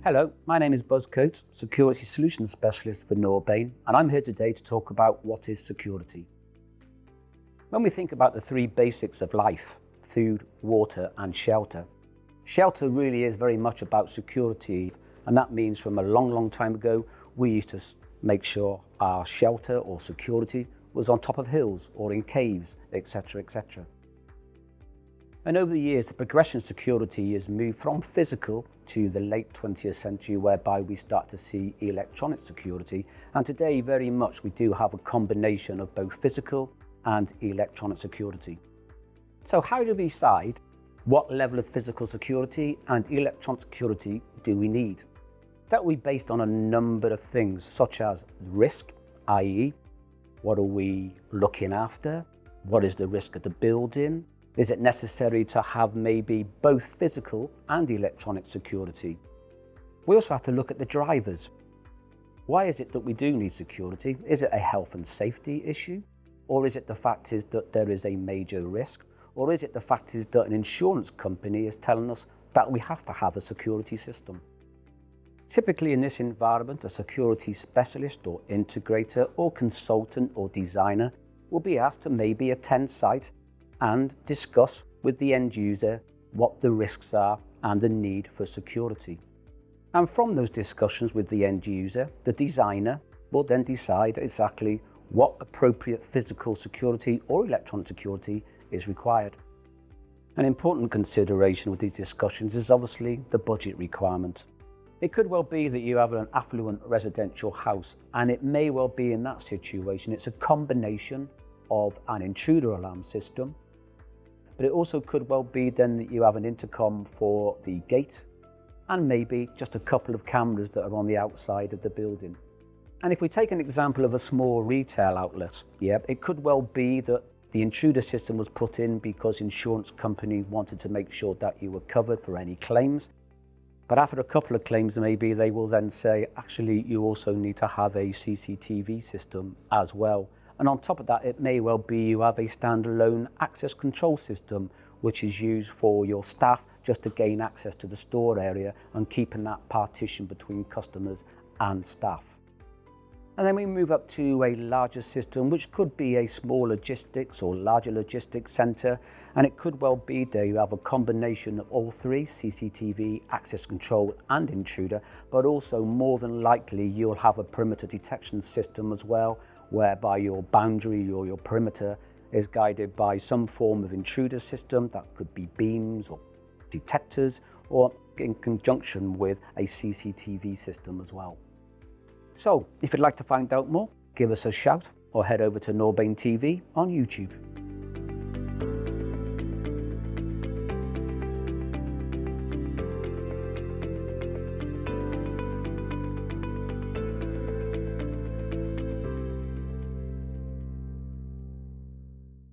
Hello, my name is Buzz Coates, Security Solutions Specialist for Norbain, and I'm here today to talk about what is security. When we think about the three basics of life, food, water and shelter, shelter really is very much about security, and that means from a long time ago we used to make sure our shelter or security was on top of hills or in caves, etc. etc. And over the years, the progression of security has moved from physical to the late 20th century, whereby we start to see electronic security. And today, very much, we do have a combination of both physical and electronic security. So how do we decide what level of physical security and electronic security do we need? That will be based on a number of things, such as risk, i.e., what are we looking after? What is the risk of the building? Is it necessary to have maybe both physical and electronic security? We also have to look at the drivers. Why is it that we do need security? Is it a health and safety issue? Or is it the fact is that there is a major risk? Or is it the fact is that an insurance company is telling us that we have to have a security system? Typically in this environment, a security specialist or integrator or consultant or designer will be asked to maybe attend site and discuss with the end user what the risks are and the need for security. And from those discussions with the end user, the designer will then decide exactly what appropriate physical security or electronic security is required. An important consideration with these discussions is obviously the budget requirement. It could well be that you have an affluent residential house, and it may well be in that situation it's a combination of an intruder alarm system, but it also could well be then that you have an intercom for the gate and maybe just a couple of cameras that are on the outside of the building. And if we take an example of a small retail outlet, it could well be that the intruder system was put in because insurance company wanted to make sure that you were covered for any claims. But after a couple of claims, maybe they will then say, actually, you also need to have a CCTV system as well. And on top of that, it may well be you have a standalone access control system, which is used for your staff just to gain access to the store area and keeping that partition between customers and staff. And then we move up to a larger system, which could be a small logistics or larger logistics center. And it could well be there you have a combination of all three, CCTV, access control and intruder, but also more than likely you'll have a perimeter detection system as well, whereby your boundary or your perimeter is guided by some form of intruder system. That could be beams or detectors, or in conjunction with a CCTV system as well. So if you'd like to find out more, give us a shout or head over to Norbain TV on YouTube.